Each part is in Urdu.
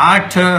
8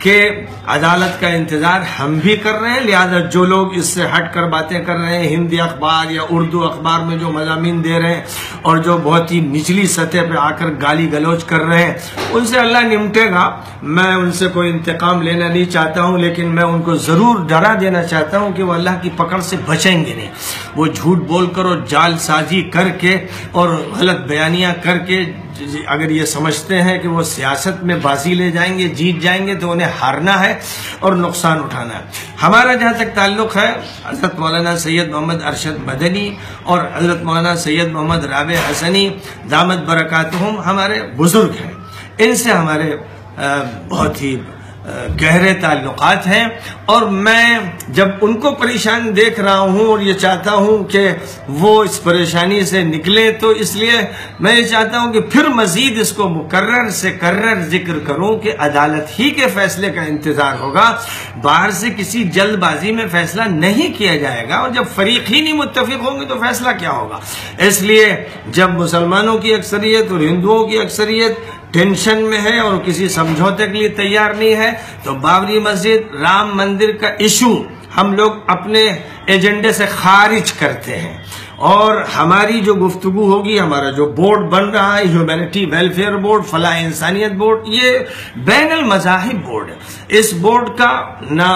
کہ عدالت کا انتظار ہم بھی کر رہے ہیں، لہذا جو لوگ اس سے ہٹ کر باتیں کر رہے ہیں، ہندی اخبار یا اردو اخبار میں جو مضامین دے رہے ہیں اور جو بہت ہی نچلی سطح پہ آ کر گالی گلوچ کر رہے ہیں، ان سے اللہ نمٹے گا۔ میں ان سے کوئی انتقام لینا نہیں چاہتا ہوں، لیکن میں ان کو ضرور ڈرا دینا چاہتا ہوں کہ وہ اللہ کی پکڑ سے بچیں گے نہیں۔ وہ جھوٹ بول کر اور جال سازی کر کے اور غلط بیانیاں کر کے اگر یہ سمجھتے ہیں کہ وہ سیاست میں بازی لے جائیں گے، جیت جائیں گے، تو انہیں ہارنا ہے اور نقصان اٹھانا ہے۔ ہمارا جہاں تک تعلق ہے، حضرت مولانا سید محمد ارشد مدنی اور حضرت مولانا سید محمد رابع حسنی دامت برکاتہم ہمارے بزرگ ہیں، ان سے ہمارے بہت ہی گہرے تعلقات ہیں، اور میں جب ان کو پریشان دیکھ رہا ہوں اور یہ چاہتا ہوں کہ وہ اس پریشانی سے نکلیں، تو اس لیے میں یہ چاہتا ہوں کہ پھر مزید اس کو مکرر سے کرر ذکر کروں کہ عدالت ہی کے فیصلے کا انتظار ہوگا، باہر سے کسی جلد بازی میں فیصلہ نہیں کیا جائے گا، اور جب فریق ہی نہیں متفق ہوں گے تو فیصلہ کیا ہوگا؟ اس لیے جب مسلمانوں کی اکثریت اور ہندوؤں کی اکثریت ٹینشن میں ہے اور کسی سمجھوتے کے لیے تیار نہیں ہے، تو بابری مسجد، رام مندر کا ایشو ہم لوگ اپنے ایجنڈے سے خارج کرتے ہیں، اور ہماری جو گفتگو ہوگی، ہمارا جو بورڈ بن رہا ہے، ہیومینٹی ویلفیئر بورڈ، فلاح انسانیت بورڈ، یہ بین المذاہب بورڈ ہے۔ اس بورڈ کا نہ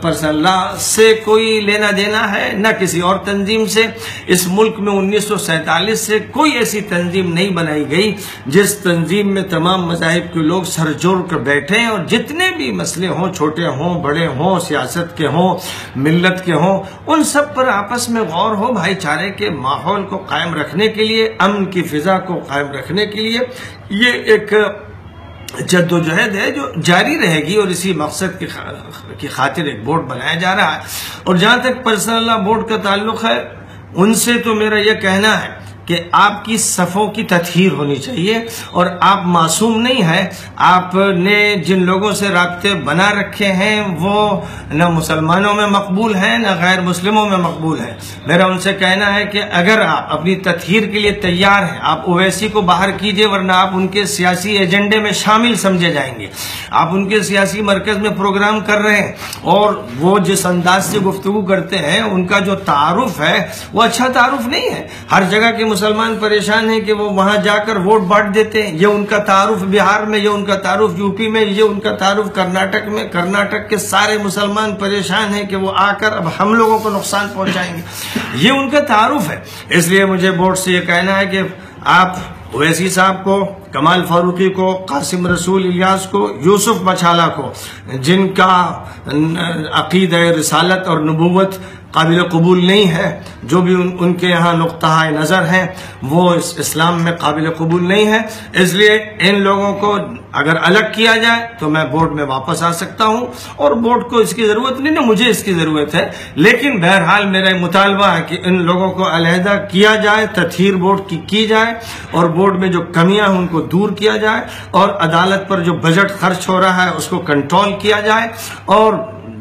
پرسنل لا سے کوئی لینا دینا ہے، نہ کسی اور تنظیم سے۔ اس ملک میں 1947 سے کوئی ایسی تنظیم نہیں بنائی گئی جس تنظیم میں تمام مذاہب کے لوگ سر جوڑ کر بیٹھے ہیں، اور جتنے بھی مسئلے ہوں، چھوٹے ہوں بڑے ہوں، سیاست کے ہوں ملت کے ہوں، ان سب پر آپس میں غور ہو، بھائی چارے کے ماحول کو قائم رکھنے کے لیے، امن کی فضا کو قائم رکھنے کے لیے یہ ایک جدوجہد ہے جو جاری رہے گی، اور اسی مقصد کی خاطر ایک بورڈ بنایا جا رہا ہے۔ اور جہاں تک پرسنل لا بورڈ کا تعلق ہے، ان سے تو میرا یہ کہنا ہے کہ آپ کی صفوں کی تطہیر ہونی چاہیے، اور آپ معصوم نہیں ہیں۔ آپ نے جن لوگوں سے رابطے بنا رکھے ہیں وہ نہ مسلمانوں میں مقبول ہیں نہ غیر مسلموں میں مقبول ہیں۔ میرا ان سے کہنا ہے کہ اگر آپ اپنی تطہیر کے لیے تیار ہیں، آپ اویسی کو باہر کیجئے، ورنہ آپ ان کے سیاسی ایجنڈے میں شامل سمجھے جائیں گے۔ آپ ان کے سیاسی مرکز میں پروگرام کر رہے ہیں، اور وہ جس انداز سے گفتگو کرتے ہیں، ان کا جو تعارف ہے وہ اچھا تعارف نہیں ہے۔ ہر جگہ کے مسلمان پریشان ہیں کہ وہ وہاں جا کر ووٹ بانٹ دیتے ہیں، یہ ان کا تعارف بہار میں، یہ ان کا تعارف یو پی میں، یہ ان کا تعارف کرناٹک میں۔ کرناٹک کے سارے مسلمان پریشان ہیں کہ وہ آ کر اب ہم لوگوں کو نقصان پہنچائیں گے، یہ ان کا تعارف ہے۔ اس لیے مجھے بورڈ سے یہ کہنا ہے کہ آپ اویسی صاحب کو، کمال فاروقی کو، قاسم رسول الیاس کو، یوسف مچھالہ کو، جن کا عقیدہ رسالت اور نبوت قابل قبول نہیں ہے، جو بھی ان کے یہاں نقطہ نظر ہیں وہ اسلام میں قابل قبول نہیں ہے، اس لیے ان لوگوں کو اگر الگ کیا جائے تو میں بورڈ میں واپس آ سکتا ہوں، اور بورڈ کو اس کی ضرورت نہیں ہے، مجھے اس کی ضرورت ہے، لیکن بہرحال میرا مطالبہ ہے کہ ان لوگوں کو علیحدہ کیا جائے، تطہیر بورڈ کی جائے، اور بورڈ میں جو کمیاں ہیں ان کو دور کیا جائے، اور عدالت پر جو بجٹ خرچ ہو رہا ہے اس کو کنٹرول کیا جائے۔ اور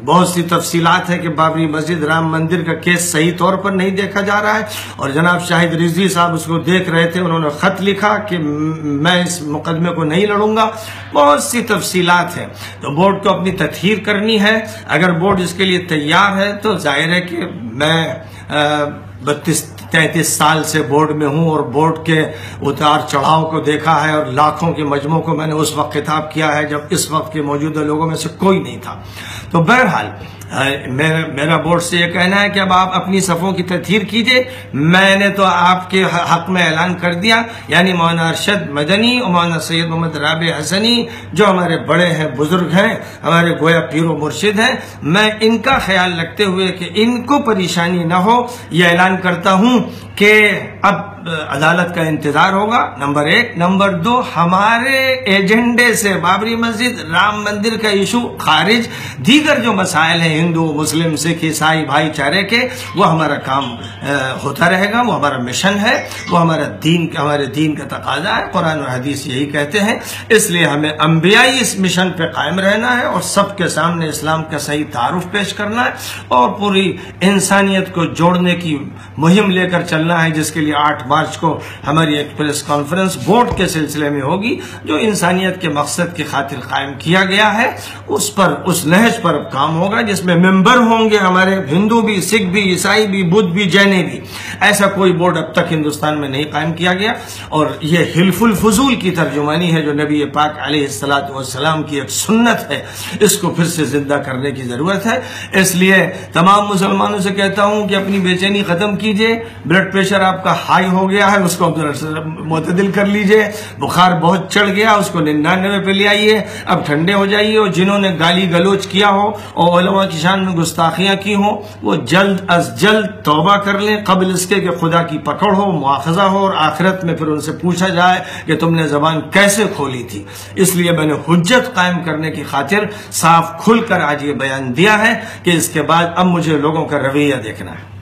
بہت سی تفصیلات ہیں کہ بابری مسجد، رام مندر کا کیس صحیح طور پر نہیں دیکھا جا رہا ہے، اور جناب شاہد رضوی صاحب اس کو دیکھ رہے تھے، انہوں نے خط لکھا کہ میں اس مقدمے کو نہیں لڑوں گا۔ بہت سی تفصیلات ہیں، تو بورڈ کو اپنی تطہیر کرنی ہے۔ اگر بورڈ اس کے لیے تیار ہے تو ظاہر ہے کہ میں 32-33 سال سے بورڈ میں ہوں، اور بورڈ کے اتار چڑھاؤ کو دیکھا ہے، اور لاکھوں کے مجموعوں کو میں نے اس وقت خطاب کیا ہے جب اس وقت کے موجودہ لوگوں میں سے کوئی نہیں تھا۔ تو بہرحال میرا بورڈ سے یہ کہنا ہے کہ اب آپ اپنی صفوں کی تطہیر کیجئے۔ میں نے تو آپ کے حق میں اعلان کر دیا، یعنی مولانا ارشد مدنی اور مولانا سید محمد رابع حسنی جو ہمارے بڑے ہیں، بزرگ ہیں، ہمارے گویا پیر و مرشد ہیں، میں ان کا خیال رکھتے ہوئے کہ ان کو پریشانی نہ ہو یہ اعلان کرتا ہوں کہ اب عدالت کا انتظار ہوگا، نمبر 1۔ نمبر 2، ہمارے ایجنڈے سے بابری مسجد، رام مندر کا ایشو خارج، دیگر جو مسائل ہیں ہندو مسلم سکھ عیسائی بھائی چارے کے، وہ ہمارا کام ہوتا رہے گا، وہ ہمارا مشن ہے، وہ ہمارے دین کا تقاضا ہے، قرآن اور حدیث یہی کہتے ہیں۔ اس لیے ہمیں انبیائی اس مشن پہ قائم رہنا ہے اور سب کے سامنے اسلام کا صحیح تعارف پیش کرنا ہے اور پوری انسانیت کو جوڑنے کی مہم لے کر چلنا ہے، جس کے لیے 8 مارچ کو ہماری ایک پریس کانفرنس ووٹ کے سلسلے میں ہوگی، جو انسانیت کے مقصد کی خاطر قائم کیا گیا ہے، اس نہج پر اب کام ہوگا، جس میں ممبر ہوں گے ہمارے ہندو بھی، سکھ بھی، عیسائی بھی، بدھ بھی، جینے بھی۔ ایسا کوئی بورڈ اب تک ہندوستان میں نہیں قائم کیا گیا، اور یہ حلف الفضول کی ترجمانی ہے جو نبی پاک علیہ السلام کی ایک سنت ہے، اس کو پھر سے زندہ کرنے کی ضرورت ہے۔ اس لیے تمام مسلمانوں سے کہتا ہوں کہ اپنی بے چینی ختم کیجئے، بلڈ پریشر آپ کا ہائی ہو گیا ہے اس کو معتدل کر لیجئے، بخار بہت چڑھ گیا اس کو 99 پہ لے آئیے، اب ٹھنڈے ہو جائیے، اور جنہوں نے گالی گلوچ کیا ہو اور علماء کی شان میں گستاخیاں کی ہوں وہ جلد از جلد توبہ کر لیں، قبل اس کے کہ خدا کی پکڑ ہو، مواخذہ ہو، اور آخرت میں پھر ان سے پوچھا جائے کہ تم نے زبان کیسے کھولی تھی۔ اس لیے میں نے حجت قائم کرنے کی خاطر صاف کھل کر آج یہ بیان دیا ہے کہ اس کے بعد اب مجھے لوگوں کا رویہ دیکھنا ہے۔